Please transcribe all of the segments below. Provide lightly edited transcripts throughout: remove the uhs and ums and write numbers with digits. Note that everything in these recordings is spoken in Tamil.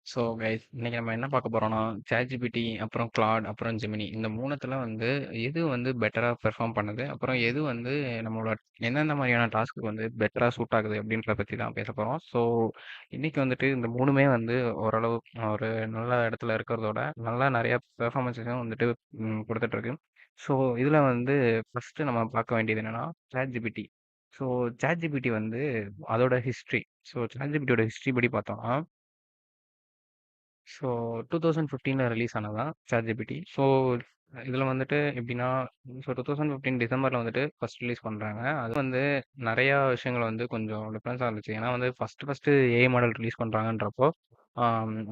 ஸோ கைஸ் இன்னைக்கு நம்ம என்ன பார்க்க போறோம்னா ChatGPT அப்புறம் கிளாட் அப்புறம் ஜெமினி இந்த மூணுத்துல வந்து எது வந்து பெட்டரா பெர்ஃபார்ம் பண்ணுது அப்புறம் எது வந்து நம்மளோட எந்தெந்த மாதிரியான டாஸ்க்கு வந்து பெட்டரா சூட் ஆகுது அப்படின்றத பத்தி தான் பேச போறோம். ஸோ இன்னைக்கு வந்துட்டு இந்த மூணுமே வந்து ஓரளவு ஒரு நல்ல இடத்துல இருக்கிறதோட நல்லா நிறைய பெர்ஃபார்மன்ஸையும் வந்துட்டு கொடுத்துட்டு இருக்கு. ஸோ இதுல வந்து ஃபர்ஸ்ட் நம்ம பார்க்க வேண்டியது என்னன்னா ChatGPT. ஸோ ChatGPT வந்து அதோட ஹிஸ்ட்ரி. ஸோ ChatGPTயோட ஹிஸ்ட்ரி படி பார்த்தோம்னா ஸோ 2015ல ரிலீஸ் ஆனது தான் ChatGPT. ஸோ இதில் வந்துட்டு எப்படின்னா ஸோ 2015 டிசம்பரில் வந்துட்டு ஃபர்ஸ்ட் ரிலீஸ் பண்ணுறாங்க. அது வந்து நிறையா விஷயங்கள் வந்து கொஞ்சம் டிஃப்ரென்ஸாக இருந்துச்சு. ஏன்னா வந்து ஃபஸ்ட்டு ஏஐ மாடல் ரிலீஸ் பண்ணுறாங்கன்றப்போ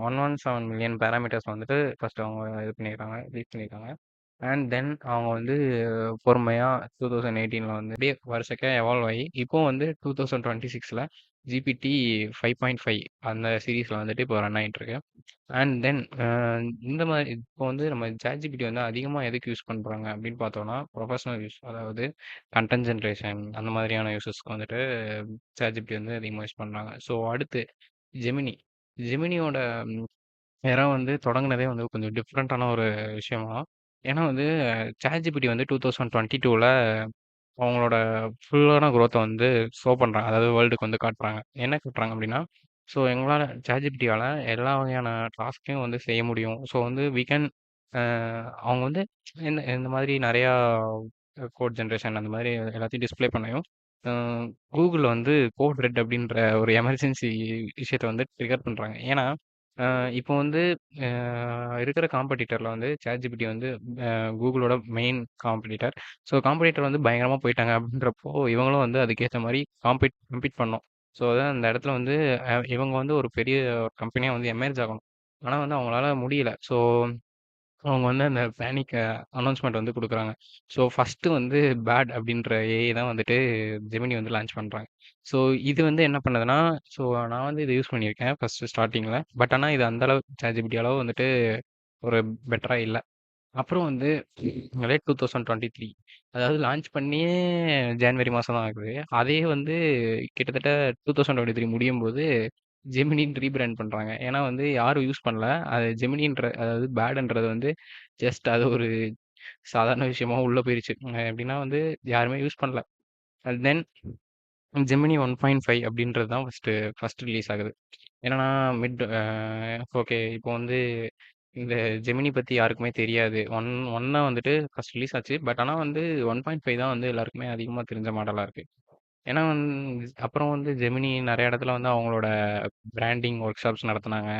117 மில்லியன் பேராமீட்டர்ஸ் வந்துட்டு ஃபர்ஸ்ட் அவங்க இது பண்ணியிருக்காங்க ரிலீஸ் பண்ணியிருக்காங்க. அண்ட் தென் அவங்க வந்து பொறுமையாக 2018ல் வந்து அப்படியே வருஷக்கே எவால்வ் ஆகி இப்போ வந்து 2026ல் ஜிபிடி 5.5 அந்த சீரீஸில் வந்துட்டு இப்போ ரன் ஆகிட்டு இருக்கு. அண்ட் தென் இந்த மாதிரி இப்போ வந்து நம்ம ChatGPT வந்து அதிகமாக எதுக்கு யூஸ் பண்ணுறாங்க அப்படின்னு பார்த்தோம்னா ப்ரொஃபஷனல் யூஸ், அதாவது கண்டென்ட் ஜென்ரேஷன் அந்த மாதிரியான யூஸஸ்க்கு வந்துட்டு ChatGPT வந்து அதிகமாக யூஸ் பண்ணுறாங்க. ஸோ அடுத்து ஜெமினி. ஜெமினியோட எரா வந்து தொடங்குனதே வந்து கொஞ்சம் டிஃப்ரெண்ட்டான ஒரு விஷயமா. ஏன்னா வந்து ChatGPT வந்து 2022ல அவங்களோட ஃபுல்லான குரோத்த வந்து ஷோ பண்றாங்க. அதாவது வேர்ல்டுக்கு வந்து காட்டுறாங்க. என்ன காட்டுறாங்க அப்படின்னா, ஸோ எங்களால ChatGPTயால எல்லா வகையான டாஸ்க்கையும் வந்து செய்ய முடியும். ஸோ வந்து வி கேன் அ அவங்க வந்து இந்த இந்த மாதிரி நெறையா கோட் ஜெனரேஷன் அந்த மாதிரி எல்லாத்தையும் டிஸ்ப்ளே பண்ணயும், அ Google வந்து கோட் ரெட் அப்படின்ற ஒரு எமர்ஜென்சி விஷயத்த வந்து ட்ரிகர் பண்றாங்க. ஏன்னா, அ இப்போ வந்து அ இருக்கிற காம்படிட்டர்ல வந்து ChatGPT வந்து கூகுளோட மெயின் காம்படிட்டர். ஸோ காம்படிட்டர் வந்து பயங்கரமா போயிட்டாங்க அப்படின்றப்போ, இவங்களும் வந்து அதுக்கேத்த மாரி கம்பீட் பண்ணணும். ஸோ அதான் அந்த இடத்துல வந்து இவங்க வந்து ஒரு பெரிய கம்பெனியா வந்து எமர்ஜ் ஆகணும். ஆனா வந்து அவங்களால முடியல. ஸோ அவங்க வந்து அந்த பேனிக் அனௌன்ஸ்மெண்ட் வந்து குடுக்குறாங்க. ஸோ ஃபர்ஸ்ட்டு வந்து பேட் அப்படின்ற ஏஐ தான் வந்துட்டு ஜெமினி வந்து லான்ச் பண்றாங்க. ஸோ இது வந்து என்ன பண்ணுதுன்னா, ஸோ நான் வந்து இத யூஸ் பண்ணியிருக்கேன் ஃபர்ஸ்ட்டு ஸ்டார்ட்டிங்ல. பட் ஆனா இது அந்த அளவு ChatGPT அளவு வந்துட்டு ஒரு பெட்டரா இல்ல. அப்புறம் வந்து லேட் 2023, அதாவது லான்ச் பண்ணியே ஜான்வரி மாசம் தான் ஆகுது. அதே வந்து கிட்டத்தட்ட 2023 முடியும்போது ஜெமினின்னு ரீபிராண்ட் பண்றாங்க. ஏன்னா வந்து யாரும் யூஸ் பண்ணல. அது ஜெமினின்ற அதாவது பேடுன்றது வந்து ஜஸ்ட் அது ஒரு சாதாரண விஷயமா உள்ள போயிருச்சு. எப்படின்னா வந்து யாருமே யூஸ் பண்ணல. அண்ட் தென் ஜெமினி 1.5 அப்படின்றது தான் ஃபர்ஸ்ட் ரிலீஸ் ஆகுது. என்னன்னா மிட் ஓகே இப்போ வந்து இந்த ஜெமினி பத்தி யாருக்குமே தெரியாது. ஒன்னா வந்துட்டு ஃபர்ஸ்ட் ரிலீஸ் ஆச்சு. பட் ஆனா வந்து 1.5 தான் வந்து எல்லாருக்குமே அதிகமா தெரிஞ்ச மாடலா இருக்கு. ஏன்னா அப்புறம் வந்து ஜெமினி நெறைய இடத்துல வந்து அவங்களோட பிராண்டிங் ஒர்க் ஷாப்ஸ் நடத்துனாங்க.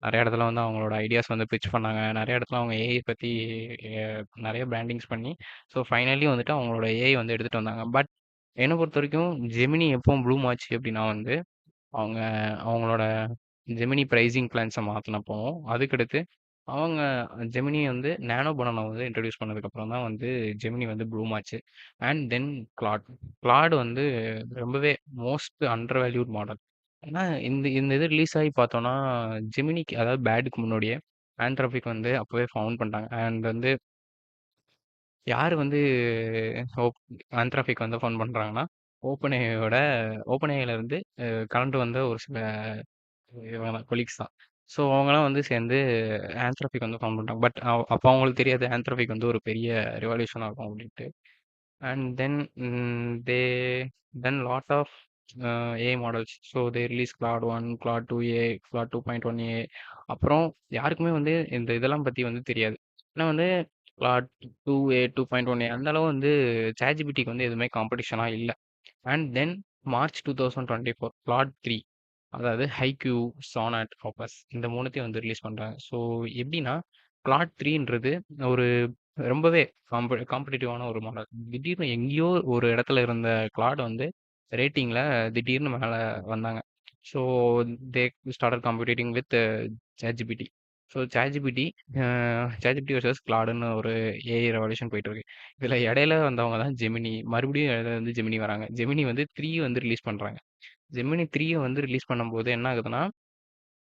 நெறைய இடத்துல வந்து அவங்களோட ஐடியாஸ் வந்து பிட்ச் பண்ணாங்க. நெறைய இடத்துல அவங்க ஏஐ பத்தி நெறைய பிராண்டிங்ஸ் பண்ணி, ஸோ ஃபைனலி வந்துட்டு அவங்களோட ஏஐ வந்து எடுத்துட்டு வந்தாங்க. பட் என்ன பொறுத்தவரைக்கும் ஜெமினி எப்போ ப்ளூம் ஆச்சு அப்படின்னா வந்து, அவங்க அவங்களோட ஜெமினி பிரைசிங் பிளான்ஸ மாத்துனப்பவும், அதுக்கடுத்து அவங்க ஜெமினி வந்து நானோ பனானா வந்து இன்ட்ரோடியூஸ் பண்ணதுக்கப்புறம் தான் வந்து ஜெமினி வந்து ப்ளூம் ஆச்சு. And then Claude. கிளாட் வந்து ரொம்பவே மோஸ்ட் அண்டர் வேல்யூட் மாடல். ஏன்னா இந்த இந்த இது ரிலீஸ் ஆகி பார்த்தோம்னா, ஜெமினிக்கு அதாவது பேடுக்கு முன்னாடியே ஆந்த்ரோபிக் வந்து அப்பவே ஃபவுண்ட் பண்ணிட்டாங்க. அண்ட் வந்து யார் வந்து ஓப் ஆந்த்ரோபிக் வந்து ஃபவுண்ட் பண்றாங்கன்னா, ஓப்பன்ஏஐயோட ஓப்பன்ஏஐல இருந்து கலந்து வந்த ஒரு சில இவங்க கொலீக்ஸ் தான். ஸோ அவங்கலாம் வந்து சேர்ந்து ஆந்த்ரோபிக் வந்து ஃபவுண்ட் பண்ணிட்டாங்க. பட் அப்போ அவங்களுக்கு தெரியாது ஆந்த்ரோபிக் வந்து ஒரு பெரிய ரிவல்யூஷன் ஆகும் அப்படின்ட்டு. And then they then lot of AI models. So they release Claude 1, Claude 2 A, Claude 2.1 A. அப்புறம் யாருக்குமே வந்து இந்த இதெல்லாம் பத்தி வந்து தெரியாது. ஏன்னா வந்து கிளாட் 2 ஏ, 2.1 ஏ அந்த அளவு வந்து ChatGPTக்கு வந்து எதுவுமே காம்படிஷனா இல்ல. அண்ட் தென் மார்ச் 2024 கிளாட் 3, அதாவது ஹைக்யூ, சானட், ஆப்பஸ் இந்த 3த்தையும் வந்து ரிலீஸ் பண்றாங்க. ஸோ எப்படின்னா கிளாட் 3ன்றது ஒரு ரொம்பவே காம்படிட்டிவான ஒரு மாடல். திடீர்னு எங்கேயோ ஒரு இடத்துல இருந்த கிளாட் வந்து ரேட்டிங்ல திடீர்னு மேல வந்தாங்க. So they started competing with ChatGPT. So ChatGPT versus கிளாடுன்னு ஒரு ஏஐ ரெவல்யூஷன் போயிட்டு இருக்கு. இதுல இடையில வந்தவங்க தான் ஜெமினி. மறுபடியும் இடையில வந்து ஜெமினி வராங்க. ஜெமினி வந்து 3 வந்து ரிலீஸ் பண்றாங்க. ஜெமினி 3 வந்து ரிலீஸ் பண்ணும்போது என்ன ஆகுதுன்னா,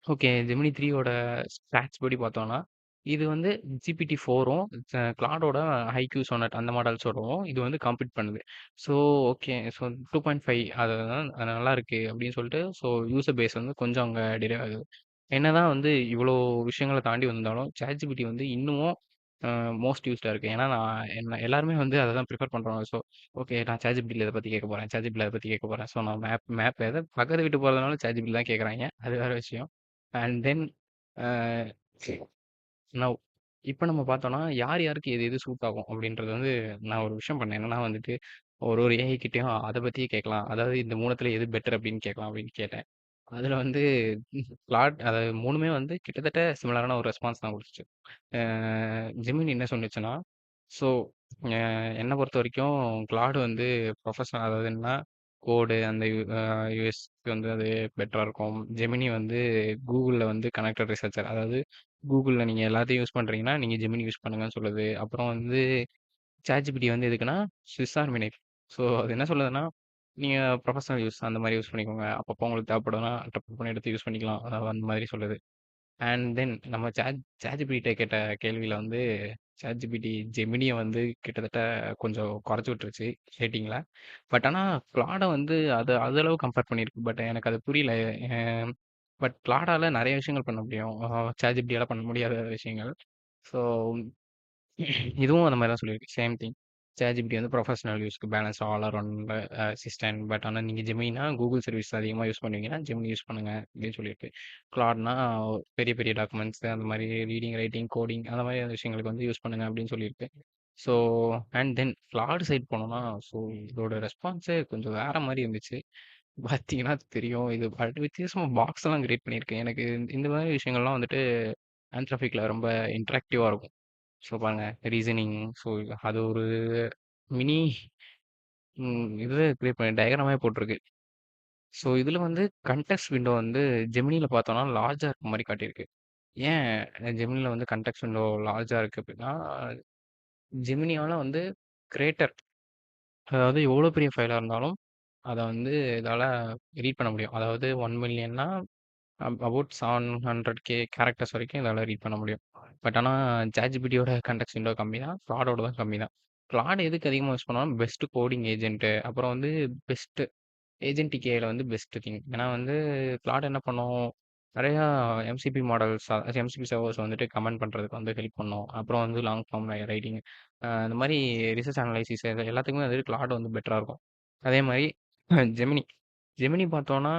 ஓகே ஜெமினி 3யோட ஸ்டாட்ஸ் படி பார்த்தோம்னா, இது வந்து GPT-4ம் கிளாடோட ஹைக்யூ, சொனட் அந்த மாடல்ஸோடவும் இது வந்து காம்பீட் பண்ணுது. So okay. ஸோ 2.5 அதுதான் அது நல்லாயிருக்கு அப்படின்னு சொல்லிட்டு ஸோ யூசர் பேஸ் வந்து கொஞ்சம் அங்க டிரைவ் ஆகுது. என்னதான் வந்து இவ்வளோ விஷயங்கள தாண்டி வந்தாலும், ChatGPT வந்து இன்னமும் மோஸ்ட் யூஸ்டா இருக்கு. ஏன்னா, நான் எல்லாருமே வந்து அத தான் ப்ரிஃபர் பண்றாங்க. ஸோ, ஓகே நான் ChatGPTல இத பத்தி கேட்க போறேன். ChatGPTல அத பத்தி கேட்க போறேன். ஸோ, நான் மேப் எத பக்கத்து வீட்டு போறதுனாலும் ChatGPT தான் கேட்கறாய்ங்க. அது வேற விஷயம். அண்ட் தென் அ நவ் இப்ப நம்ம பார்த்தோம்னா, யார் யாருக்கு எது எது சூட் ஆகும் அப்படின்றது வந்து நான் ஒரு விஷயம் பண்ணேன். என்னன்னா வந்துட்டு, ஒரு ஏஐ கிட்டயும் அத பத்தியே கேட்கலாம். அதாவது இந்த 3த்துல எது பெட்டர் அப்படின்னு கேட்கலாம் அப்படின்னு கேட்டேன். அதுல வந்து கிளாட் அதாவது 3மே வந்து கிட்டத்தட்ட சிமிலரான ஒரு ரெஸ்பான்ஸ் தான் குடுத்துச்சு. அ ஜெமினி என்ன சொன்னுச்சுன்னா, ஸோ அ என்ன பொறுத்தவரைக்கும் கிளாட் வந்து ப்ரொஃபஷனல் அதாவது என்னன்னா, கோடு அந்த யுஎஸ்க்கு வந்து அது பெட்டரா இருக்கும். ஜெமினி வந்து கூகுள்ல வந்து கனெக்டட் ரிசர்ச்சர். அதாவது கூகுள்ல நீங்க எல்லாத்தையும் யூஸ் பண்றீங்கன்னா, நீங்க ஜெமினி யூஸ் பண்ணுங்கன்னு சொல்லுது. அப்புறம் வந்து ChatGPT வந்து எதுக்குன்னா, ஸ்விஸ் ஆர்மி நைஃப். ஸோ அது என்ன சொல்லுதுன்னா, நீங்க ப்ரொஃபஷனல் யூஸ் அந்த மாரி யூஸ் பண்ணிக்கோங்க. அப்பப்போ உங்களுக்கு தேவைப்படுதுன்னா, டப்புன்னு எடுத்து யூஸ் பண்ணிக்கலாம். அந்த மாதிரி சொல்லுது. அண்ட் தென் நம்ம ChatGPT கேட்ட கேள்வியில வந்து ChatGPT ஜெமினிய வந்து கிட்டத்தட்ட கொஞ்சம் குறைச்சு விட்டுருச்சு ரேட்டிங்ல. பட் ஆனா கிளாட வந்து அது அது அளவு கம்பேர் பண்ணியிருக்கு. பட் எனக்கு அது புரியல. அ பட் கிளாடால நெறைய விஷயங்கள் பண்ண முடியும். ChatGPTயால பண்ண முடியாத விஷயங்கள். ஸோ இதுவும் அந்த மாரி தான் சொல்லியிருக்கு. Same thing. ChatGPT வந்து ப்ரொஃபஷனல் யூஸ்க்கு balance all around assistant. But ஆனா நீங்க ஜெமினினா கூகுள் சர்வீஸ் அதிகமா யூஸ் பண்ணுவீங்கன்னா, ஜெமினி யூஸ் பண்ணுங்க அப்படின்னு சொல்லியிருக்கு. கிளாட்னா பெரிய பெரிய டாக்குமெண்ட்ஸ் அந்த மாரி ரீடிங், ரைட்டிங், கோடிங் அந்த மாரி விஷயங்களுக்கு வந்து யூஸ் பண்ணுங்க அப்படின்னு சொல்லியிருக்கு. So and then Claude side போனோம்னா, ஸோ இதோட ரெஸ்பான்ஸே கொஞ்சம் வேற மாரி இருந்துச்சு. பார்த்தீங்கன்னா தெரியும். இது வித்தியாசமா பாக்ஸ்லாம் கிரியேட் பண்ணியிருக்கு. எனக்கு இந்த மாரி விஷயங்கள்லாம் வந்துட்டு ஆந்த்ரோபிக்ல ரொம்ப இன்டராக்டிவா இருக்கும். ஸோ பாருங்க ரீசனிங் ஸோ அது ஒரு மினி இது கிரியேட் பண்ணி டயகிராமே போட்டிருக்கு. ஸோ இதில வந்து கன்டெக்ஸ்ட் விண்டோ வந்து ஜெமினில பார்த்தோம்னா லார்ஜா இருக்க மாரி காட்டியிருக்கு. ஏன் ஜெமினில வந்து கன்டெக்ஸ்ட் விண்டோ லார்ஜா இருக்கு அப்படின்னா, ஜெமினியால வந்து கிரேட்டர் அதாவது எவ்வளோ பெரிய ஃபைலா இருந்தாலும், அத வந்து இதால ரீட் பண்ண முடியும். அதாவது 1,000,000ன்னா அபௌட் 700K கேரக்டர்ஸ் வரைக்கும் இதால ரீட் பண்ண முடியும். பட் ஆனா ChatGPTயோட கான்டெக்ஸ்ட் விண்டோ கம்மி தான். Claudeஓட தான் கம்மி தான். Claude எதுக்கு அதிகமா யூஸ் பண்ணுவோம்னா, பெஸ்ட் கோடிங் ஏஜென்ட் அப்புறம் வந்து பெஸ்ட் ஏஜென்டிக் ஏஐல வந்து பெஸ்ட் திங். ஏன்னா வந்து Claude என்ன பண்ணும், நெறையா எம்சிபி மாடல்ஸ் எம்சிபி சர்வர்ஸ் வந்துட்டு கமெண்ட் பண்றதுக்கு வந்து ஹெல்ப் பண்ணும். அப்புறம் வந்து லாங் ஃபார்ம் ரைட்டிங் இந்த மாரி ரிசர்ச் அனலைசிஸ் இது எல்லாத்துக்குமே வந்து Claude வந்து பெட்டரா இருக்கும். அதே மாரி ஜெமினி. ஜெமினி பார்த்தோம்னா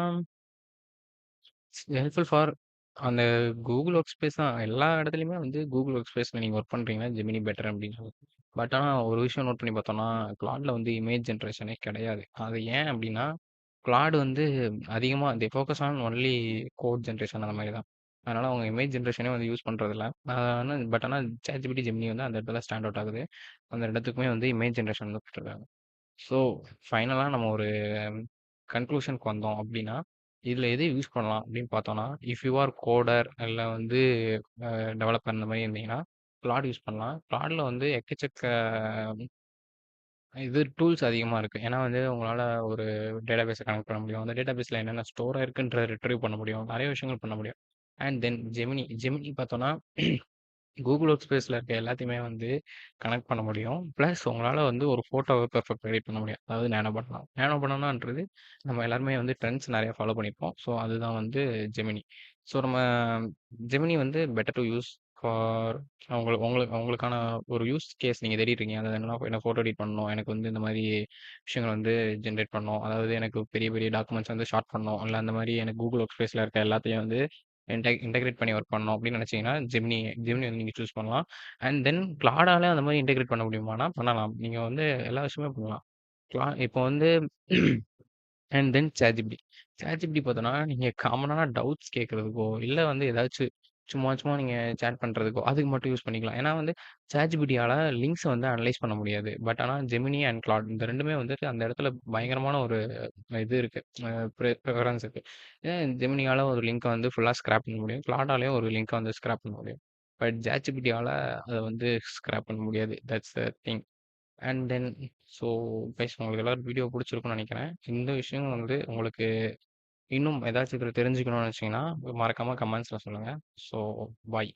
ஹெல்ப்ஃபுல் ஃபார் அந்த கூகுள் ஒர்க் ஸ்பேஸ் தான். எல்லா இடத்துலயுமே வந்து கூகுள் ஒர்க் ஸ்பேஸ்ல நீங்க ஒர்க் பண்றீங்கன்னா, ஜெமினி பெட்டர் அப்படின்னு சொல்லலாம். பட் ஆனா ஒரு விஷயம் நோட் பண்ணி பார்த்தோம்னா, கிளாட்ல வந்து இமேஜ் ஜெனரேஷனே கிடையாது. அது ஏன் அப்படின்னா, கிளாட் வந்து அதிகமா they focus on only code generation அந்த மாரி தான். அதனால அவங்க இமேஜ் ஜெனரேஷனே வந்து யூஸ் பண்றதில்ல. ஆனா பட் ஆனா ChatGPT, ஜெமினி வந்து அந்த இடத்துல ஸ்டாண்ட் அவுட் ஆகுது. அந்த இடத்துக்குமே வந்து இமேஜ் ஜெனரேஷன் வந்து குடுத்துருக்காங்க. ஸோ, ஃபைனலா நம்ம ஒரு கன்க்ளூஷனுக்கு வந்தோம் அப்டின்னா, இதுல எது யூஸ் பண்ணலாம் அப்டின்னு பார்த்தோம்னா, இஃப் யூ ஆர் கோடர் இல்ல வந்து டெவலப்பர் இந்த மாரி இருந்தீங்கன்னா, கிளாட் யூஸ் பண்ணலாம். கிளாட்ல வந்து எக்கச்சக்க இது டூல்ஸ் அதிகமா இருக்கு. ஏன்னா வந்து உங்களால ஒரு டேட்டாபேஸ கனெக்ட் பண்ண முடியும். அந்த டேட்டாபேஸ்ல என்னென்ன ஸ்டோர் ஆயிருக்குன்றத ரிட்ரைவ் பண்ண முடியும். நெறைய விஷயங்கள் பண்ண முடியும். And then Gemini. ஜெமினி பார்த்தோம்னா கூகுள் ஒர்க் ஸ்பேஸ்ல இருக்க எல்லாத்தையுமே வந்து கனெக்ட் பண்ண முடியும். பிளஸ் உங்களால வந்து ஒரு ஃபோட்டோவ பெர்ஃபெக்ட்டா எடிட் பண்ண முடியும். அதாவது நேனோ பனானா. நேனோ பனானான்றது நம்ம எல்லாருமே வந்து ட்ரெண்ட்ஸ் நெறைய ஃபாலோ பண்ணியிருப்போம். ஸோ அதுதான் வந்து ஜெமினி. ஸோ நம்ம ஜெமினி வந்து பெட்டர் டூ யூஸ் ஃபார் உங்களுக்கான ஒரு யூஸ் கேஸ் நீங்க தேடிட்டு இருக்கீங்க. அதாவது என்னன்னா எனக்கு ஃபோட்டோ எடிட் பண்ணணும். எனக்கு வந்து இந்த மாரி விஷயங்கள் வந்து ஜெனரேட் பண்ணணும். அதாவது எனக்கு பெரிய பெரிய டாக்குமெண்ட்ஸ் வந்து ஷார்ட் பண்ணணும். இல்ல அந்த மாரி எனக்கு கூகுள் ஒர்க் ஸ்பேஸ்ல இருக்க எல்லாத்தையும் வந்து இன்டகிரேட் பண்ணி ஒர்க் பண்ணணும் அப்படின்னு நினைச்சீங்கன்னா, ஜெமினி ஜெமினி வந்து நீங்க சூஸ் பண்ணலாம். அண்ட் தென் கிளாடால அந்த மாரி இன்டகிரேட் பண்ண முடியுமானா பண்ணலாம். நீங்க வந்து எல்லா விஷயமுமே பண்ணலாம். இப்போ வந்து அண்ட் தென் ChatGPT. ChatGPT பார்த்தோன்னா, நீங்க காமனான டவுட்ஸ் கேட்கறதுக்கோ, இல்ல வந்து ஏதாச்சும் சும்மா சும்மா நீங்க சேட் பண்றதுக்கோ, அதுக்கு மட்டும் யூஸ் பண்ணிக்கலாம். ஏன்னா வந்து ChatGPTயால லிங்க்ஸ வந்து அனலைஸ் பண்ண முடியாது. பட் ஆனா Gemini அண்ட் Claude இந்த 2மே வந்துட்டு அந்த இடத்துல பயங்கரமான ஒரு இது இருக்கு. ப்ரிஃபரன்ஸ் இருக்கு. ஏன் Geminiயால ஒரு லிங்க்க வந்து ஃபுல்லா ஸ்கிராப் பண்ண முடியும். Claudeஆலயும் ஒரு லிங்க்க வந்து ஸ்கிராப் பண்ண முடியும். பட் ChatGPTயால அத வந்து ஸ்கிராப் பண்ண முடியாது. That's the thing. And then so guys உங்களுக்கு எல்லாரும் வீடியோ பிடிச்சிருக்கும்னு நினைக்கிறேன். இந்த விஷயம் வந்து உங்களுக்கு இன்னும் ஏதாச்சும் இதில தெரிஞ்சுக்கணும்னு நினச்சீங்கன்னா, மறக்காம கமெண்ட்ஸ்ல சொல்லுங்க. So bye.